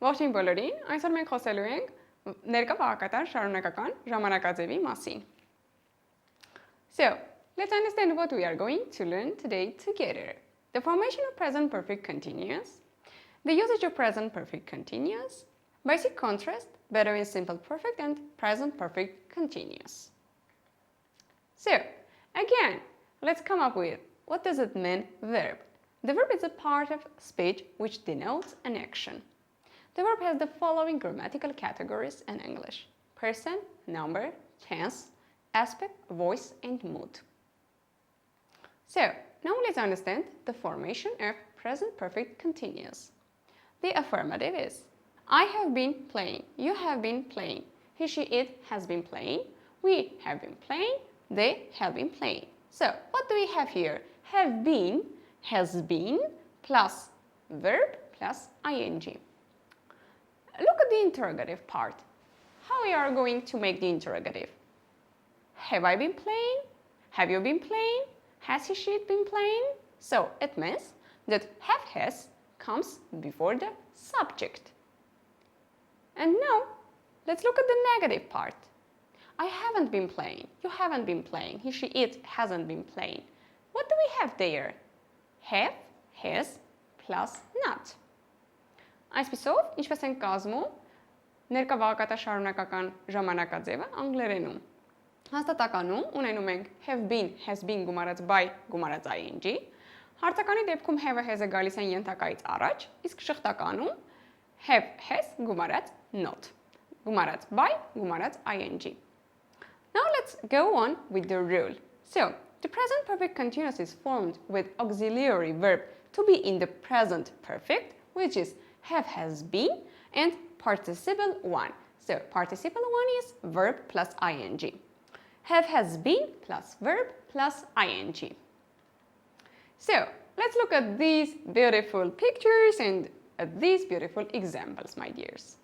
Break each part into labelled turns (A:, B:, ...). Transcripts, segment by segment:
A: Ողջույն բոլորին, այսօր մենք խոսելու ենք ներկա բաղակատար շարունակական ժամանակաձևի մասին. So, let's understand what we are going to learn today together. The formation of present perfect continuous, the usage of present perfect continuous, basic contrast between simple perfect and present perfect continuous. So, again, let's come up with what does it mean verb? The verb is a part of speech which denotes an action. The verb has the following grammatical categories in English: person, number, tense, aspect, voice, and mood. So, now let's understand the formation of present perfect continuous. The affirmative is I have been playing, you have been playing, he, she, it has been playing, we have been playing, they have been playing. So, what do we have here? Have been, has been, plus verb plus ing. Look at the interrogative part. How we are going to make the interrogative? Have I been playing? Have you been playing? Has he, she, it been playing? So it means that have has comes before the subject. And now let's look at the negative part. I haven't been playing. You haven't been playing. He, she, it hasn't been playing. What do we have there? Have, has, plus not. Այսպիսով, ինչպես ենք կազմում ներկա բաղակատաշարունակական ժամանակաձևը անգլերենում։ Հաստատականում ունենում ենք have been, has been գումարած by գումարած ing, հարցականի դեպքում have-ը has-ը գալիս են ենթակայից առաջ, իսկ շղթականում have, has գումարած not, գումարած by գումարած ing. Now let's go on with the rule. So, the present perfect continuous is formed with auxiliary verb to be in the present perfect, which is have, has been, and participle one. So participle one is verb plus ing. Have, has been plus verb plus ing. So let's look at these beautiful pictures and at these beautiful examples, my dears.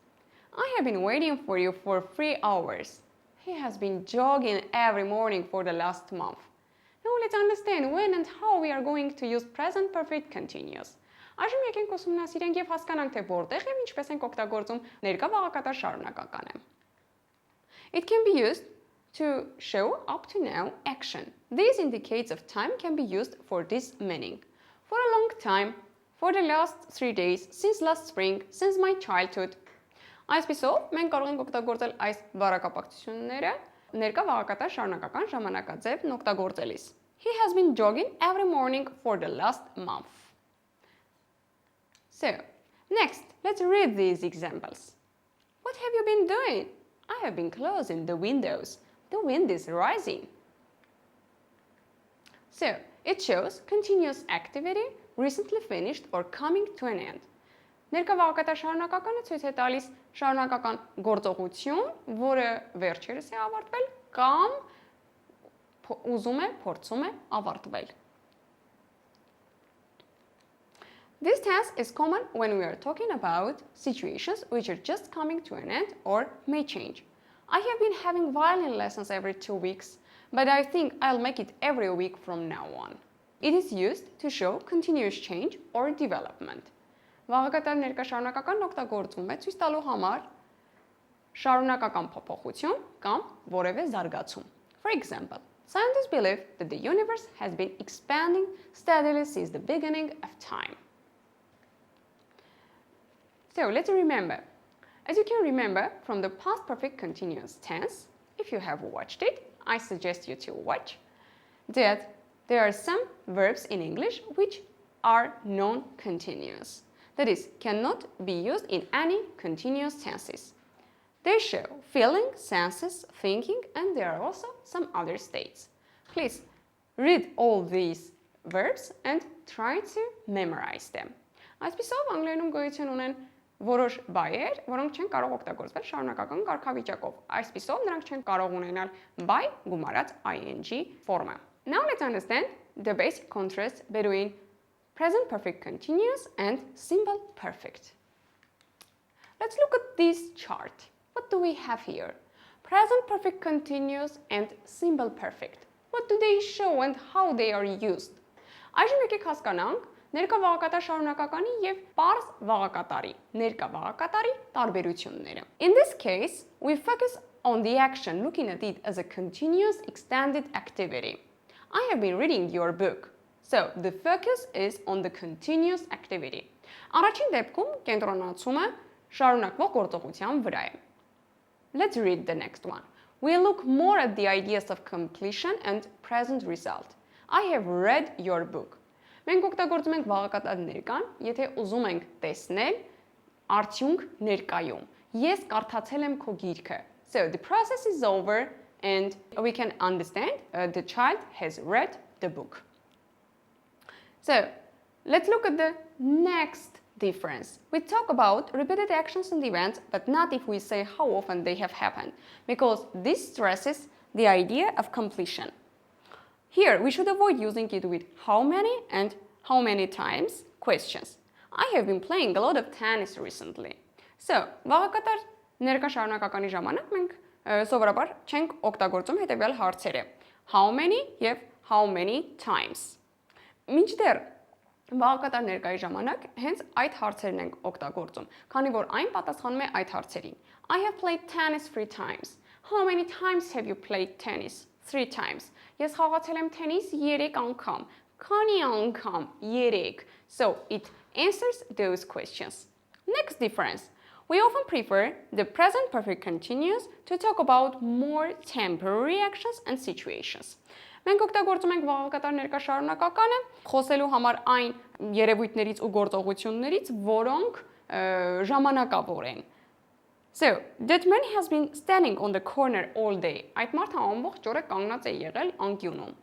A: I have been waiting for you for 3 hours. He has been jogging every morning for the last month. Now let's understand when and how we are going to use present perfect continuous. Այժմ եկենք ուսումնասիրենք եւ հասկանանք, թե որտեղ եւ ինչպես ենք օգտագործում ներկա բաղակատար շարունակականը. It can be used to show up to now action. These indicates of time can be used for this meaning. For a long time, for the last 3 days, since last spring, since my childhood. Այսպիսով, մենք կարող ենք օգտագործել այս բառակապակցությունները ներկա բաղակատար շարունակական ժամանակաձևն օգտագործելիս. He has been jogging every morning for the last month. So, next, let's read these examples. What have you been doing? I have been closing the windows. The wind is rising. So, it shows continuous activity, recently finished or coming to an end. Ներկա բաղակատար շարունակականը ցույց է տալիս շարունակական գործողություն, որը վերջերս է ավարտվել կամ ուզում է, փորձում է ավարտվել. This tense is common when we are talking about situations which are just coming to an end or may change. I have been having violin lessons every 2 weeks, but I think I'll make it every week from now on. It is used to show continuous change or development. Վաղակատար ներկա շարունակական օգտագործվում է ցույց տալու համար շարունակական փոփոխություն կամ որևէ զարգացում. For example, scientists believe that the universe has been expanding steadily since the beginning of time. So let's remember. As you can remember from the past perfect continuous tense, if you have watched it, I suggest you to watch, that there are some verbs in English which are non-continuous. That is, cannot be used in any continuous tenses. They show feeling, senses, thinking, and there are also some other states. Please read all these verbs and try to memorize them. Այսպիսով անգլերենում գոյություն ունեն որոշ բայեր, որոնք չեն կարող օգտագործվել շարունակական կարգավիճակով։ Այսպիսով նրանք չեն կարող ունենալ by գումարած ing ֆորմա. Now let's understand the basic contrast between present perfect continuous and simple perfect. Let's look at this chart. What do we have here? Present perfect continuous and simple perfect. What do they show and how they are used? Այժմ եկեք հասկանանք ներկա վաղակատար շարունակականի եւ պարզ վաղակատարի, ներկա վաղակատարի տարբերությունները։ In this case, we focus on the action, looking at it as a continuous extended activity. I have been reading your book. So, the focus is on the continuous activity. Առաջին դեպքում կենտրոնացումը շարունակվող գործողության վրա է։ Let's read the next one. We look more at the ideas of completion and present result. I have read your book. Մենք օգտագործում ենք վաղակատար ներկան, եթե ուզում ենք տեսնել արդյունք ներկայում։ Ես կարդացել եմ քո գիրքը. So the process is over and we can understand the child has read the book. So let's look at the next difference. We talk about repeated actions and events, but not if we say how often they have happened, because this stresses the idea of completion. Here, we should avoid using it with how many and how many times questions. I have been playing a lot of tennis recently. So, վաղակատար ներկա շարունակականի ժամանակ մենք սովորաբար չենք օգտագործում հետևյալ հարցերը. How many եւ how many times. Մինչդեռ վաղակատար ներկայի ժամանակ հենց այդ հարցերն ենք օգտագործում, քանի որ այն պատասխանում է այդ հարցերին. I have played tennis 3 times. How many times have you played tennis? 3 times. Ես խաղացել եմ թենիս 3 անգամ. Քանի անգամ? 3. So it answers those questions. Next difference. We often prefer the present perfect continuous to talk about more temporary actions and situations. Մենք օգտագործում ենք վաղակատար ներկա շարունակականը խոսելու համար այն երևույթներից ու գործողություններից, որոնք ժամանակավոր են. So, that man has been standing on the corner all day. Այդ մարդը ամբողջ օրը կանգնած է եղել անկյունում.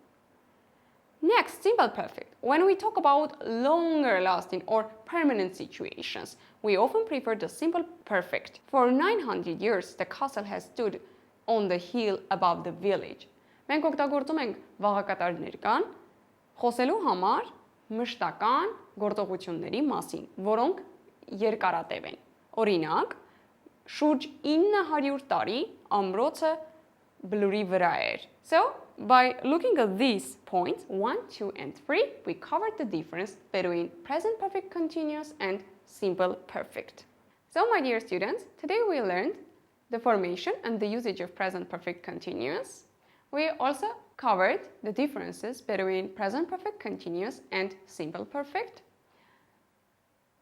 A: Next, simple perfect. When we talk about longer lasting or permanent situations, we often prefer the simple perfect. For 900 years, the castle has stood on the hill above the village. Մենք օգտագործում ենք վաղակատար ներկան խոսելու համար մշտական գործողությունների մասին, որոնք երկարատև են։ Օրինակ, շուրջ 900 տարի ամրոցը բլուրի վրա էր. So, by looking at these points, 1, 2, and 3, we covered the difference between present perfect continuous and simple perfect. So, my dear students, today we learned the formation and the usage of present perfect continuous. We also covered the differences between present perfect continuous and simple perfect.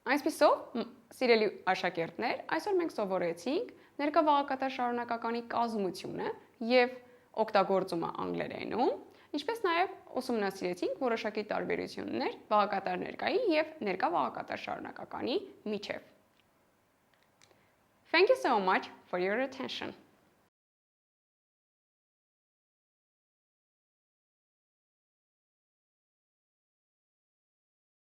A: Այսպիսով, սիրելի աշակերտներ, այսօր մենք սովորեցինք ներկա վաղակատար շարունակականի կազմությունը եւ օգտագործումը անգլերենում, ինչպես նաեւ ուսումնասիրեցինք որոշակի տարբերություններ վաղակատար ներկայի եւ ներկա վաղակատար շարունակականի միջեւ. Thank you so much for your attention.